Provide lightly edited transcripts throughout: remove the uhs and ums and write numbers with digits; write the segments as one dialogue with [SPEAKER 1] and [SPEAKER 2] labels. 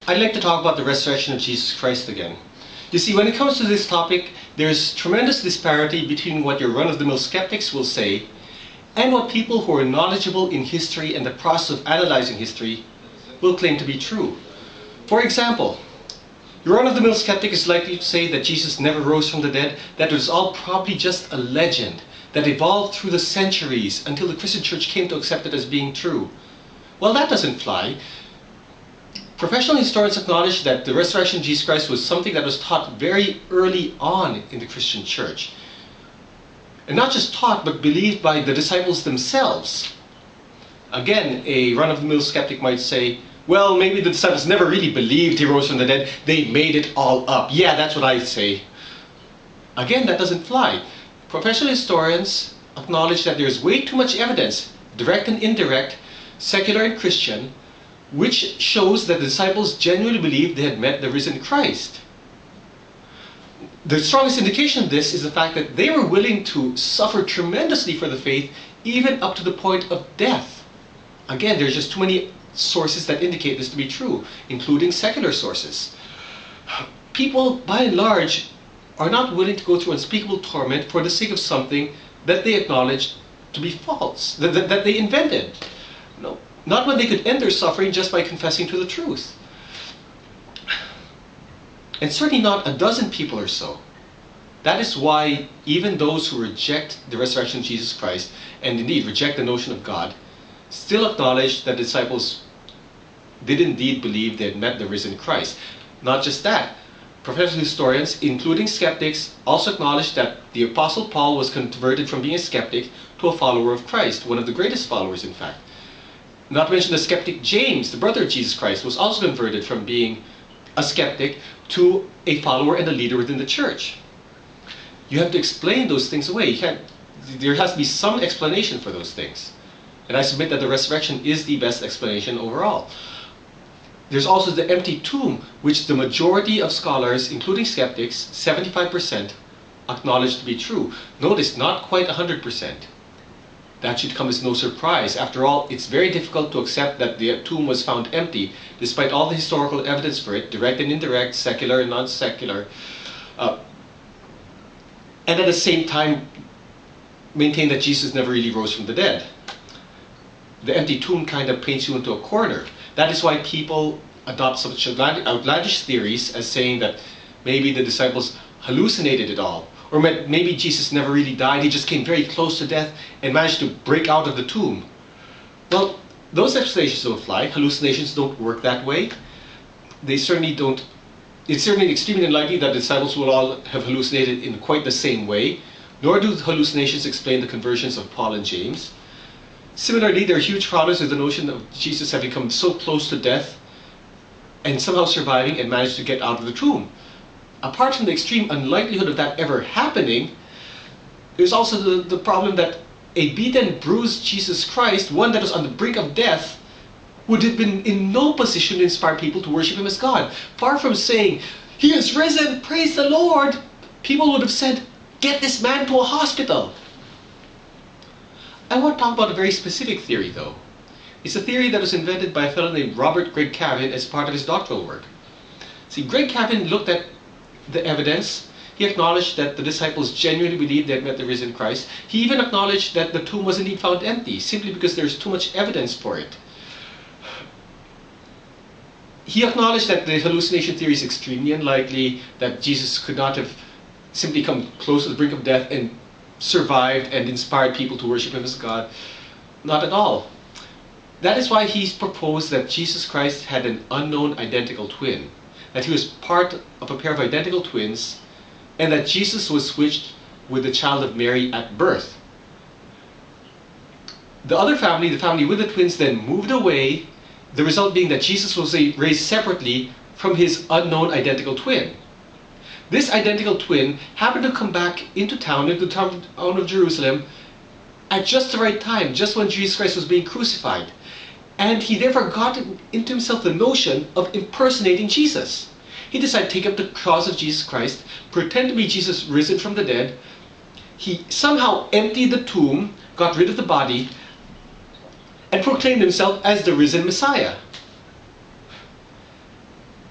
[SPEAKER 1] I'd like to talk about the resurrection of Jesus Christ again. You see, when it comes to this topic, there's tremendous disparity between what your run-of-the-mill skeptics will say and what people who are knowledgeable in history and the process of analyzing history will claim to be true. For example, your run-of-the-mill skeptic is likely to say that Jesus never rose from the dead, that it was all probably just a legend that evolved through the centuries until the Christian church came to accept it as being true. Well, that doesn't fly. Professional historians acknowledge that the resurrection of Jesus Christ was something that was taught very early on in the Christian church. And not just taught, but believed by the disciples themselves. Again, a run-of-the-mill skeptic might say, well, maybe the disciples never really believed he rose from the dead. They made it all up. Yeah, that's what I say. Again, that doesn't fly. Professional historians acknowledge that there's way too much evidence, direct and indirect, secular and Christian, which shows that the disciples genuinely believed they had met the risen Christ. The strongest indication of this is the fact that they were willing to suffer tremendously for the faith, even up to the point of death. Again, there's just too many sources that indicate this to be true, including secular sources. People, by and large, are not willing to go through unspeakable torment for the sake of something that they acknowledge to be false, that they invented. No. Not when they could end their suffering just by confessing to the truth. And certainly not a dozen people or so. That is why even those who reject the resurrection of Jesus Christ, and indeed reject the notion of God, still acknowledge that the disciples did indeed believe they had met the risen Christ. Not just that, professional historians, including skeptics, also acknowledge that the Apostle Paul was converted from being a skeptic to a follower of Christ, one of the greatest followers in fact. Not to mention the skeptic James, the brother of Jesus Christ, was also converted from being a skeptic to a follower and a leader within the church. You have to explain those things away. There has to be some explanation for those things. And I submit that the resurrection is the best explanation overall. There's also the empty tomb, which the majority of scholars, including skeptics, 75%, acknowledge to be true. Notice, not quite 100%. That should come as no surprise. After all, it's very difficult to accept that the tomb was found empty, despite all the historical evidence for it, direct and indirect, secular and non-secular, and at the same time maintain that Jesus never really rose from the dead. The empty tomb kind of paints you into a corner. That is why people adopt such outlandish theories as saying that maybe the disciples hallucinated it all. Or maybe Jesus never really died, he just came very close to death and managed to break out of the tomb. Well, those explanations don't fly. Hallucinations don't work that way. They certainly don't. It's certainly extremely unlikely that the disciples will all have hallucinated in quite the same way, nor do hallucinations explain the conversions of Paul and James. Similarly, there are huge problems with the notion of Jesus having come so close to death and somehow surviving and managed to get out of the tomb. Apart from the extreme unlikelihood of that ever happening, there's also the problem that a beaten, bruised Jesus Christ, one that was on the brink of death, would have been in no position to inspire people to worship him as God. Far from saying, he is risen, praise the Lord, people would have said, get this man to a hospital. I want to talk about a very specific theory though. It's a theory that was invented by a fellow named Robert Greg Cavan as part of his doctoral work. See, Greg Cavan looked at the evidence. He acknowledged that the disciples genuinely believed they had met the risen Christ. He even acknowledged that the tomb was indeed found empty, simply because there's too much evidence for it. He acknowledged that the hallucination theory is extremely unlikely, that Jesus could not have simply come close to the brink of death and survived and inspired people to worship him as God. Not at all. That is why he's proposed that Jesus Christ had an unknown identical twin, that he was part of a pair of identical twins, and that Jesus was switched with the child of Mary at birth. The other family, the family with the twins, then moved away, the result being that Jesus was raised separately from his unknown identical twin. This identical twin happened to come back into the town of Jerusalem, at just the right time, just when Jesus Christ was being crucified. And he therefore got into himself the notion of impersonating Jesus. He decided to take up the cross of Jesus Christ, pretend to be Jesus risen from the dead. He somehow emptied the tomb, got rid of the body, and proclaimed himself as the risen Messiah.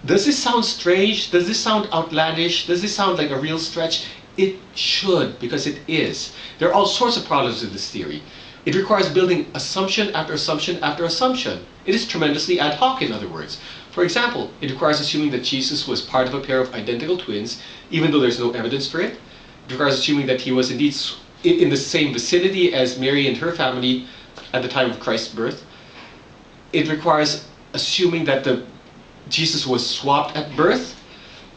[SPEAKER 1] Does this sound strange? Does this sound outlandish? Does this sound like a real stretch? It should, because it is. There are all sorts of problems with this theory. It requires building assumption after assumption after assumption. It is tremendously ad hoc, in other words. For example, it requires assuming that Jesus was part of a pair of identical twins, even though there's no evidence for it. It requires assuming that he was indeed in the same vicinity as Mary and her family at the time of Christ's birth. It requires assuming that Jesus was swapped at birth.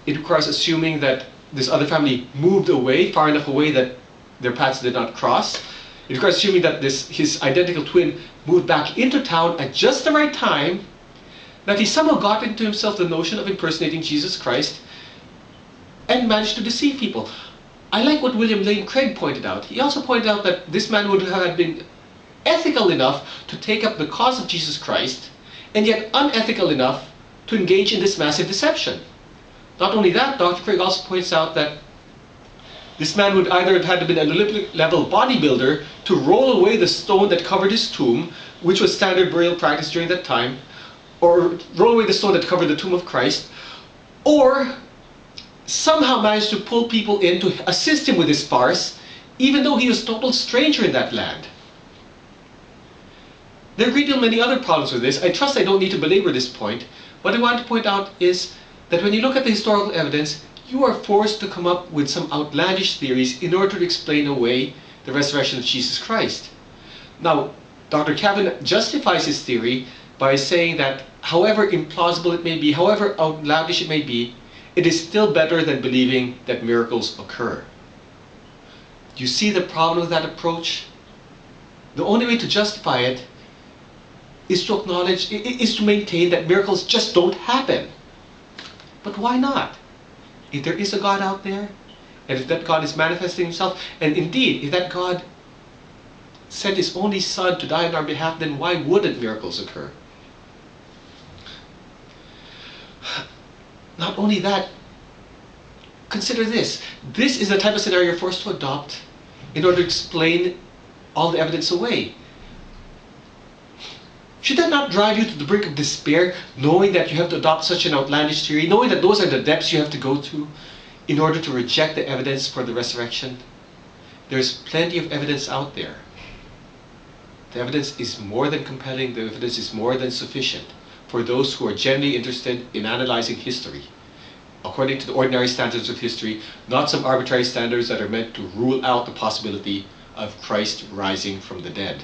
[SPEAKER 1] It requires assuming that this other family moved away, far enough away that their paths did not cross. It requires assuming that his identical twin moved back into town at just the right time, that he somehow got into himself the notion of impersonating Jesus Christ and managed to deceive people. I like what William Lane Craig pointed out. He also pointed out that this man would have been ethical enough to take up the cause of Jesus Christ, and yet unethical enough to engage in this massive deception. Not only that, Dr. Craig also points out that this man would either have had to be an Olympic level bodybuilder to roll away the stone that covered his tomb, which was standard burial practice during that time, or roll away the stone that covered the tomb of Christ, or somehow managed to pull people in to assist him with this farce, even though he was a total stranger in that land. There are a great deal many other problems with this. I trust I don't need to belabor this point. What I want to point out is that when you look at the historical evidence, you are forced to come up with some outlandish theories in order to explain away the resurrection of Jesus Christ. Now, Dr. Cavan justifies his theory by saying that however implausible it may be, however outlandish it may be, it is still better than believing that miracles occur. Do you see the problem with that approach? The only way to justify it is to acknowledge, is to maintain that miracles just don't happen. But why not? If there is a God out there, and if that God is manifesting himself, and indeed, if that God sent his only Son to die on our behalf, then why wouldn't miracles occur? Not only that, consider this. This is the type of scenario you're forced to adopt in order to explain all the evidence away. Should that not drive you to the brink of despair, knowing that you have to adopt such an outlandish theory, knowing that those are the depths you have to go to in order to reject the evidence for the resurrection? There's plenty of evidence out there. The evidence is more than compelling, the evidence is more than sufficient for those who are genuinely interested in analyzing history, according to the ordinary standards of history, not some arbitrary standards that are meant to rule out the possibility of Christ rising from the dead.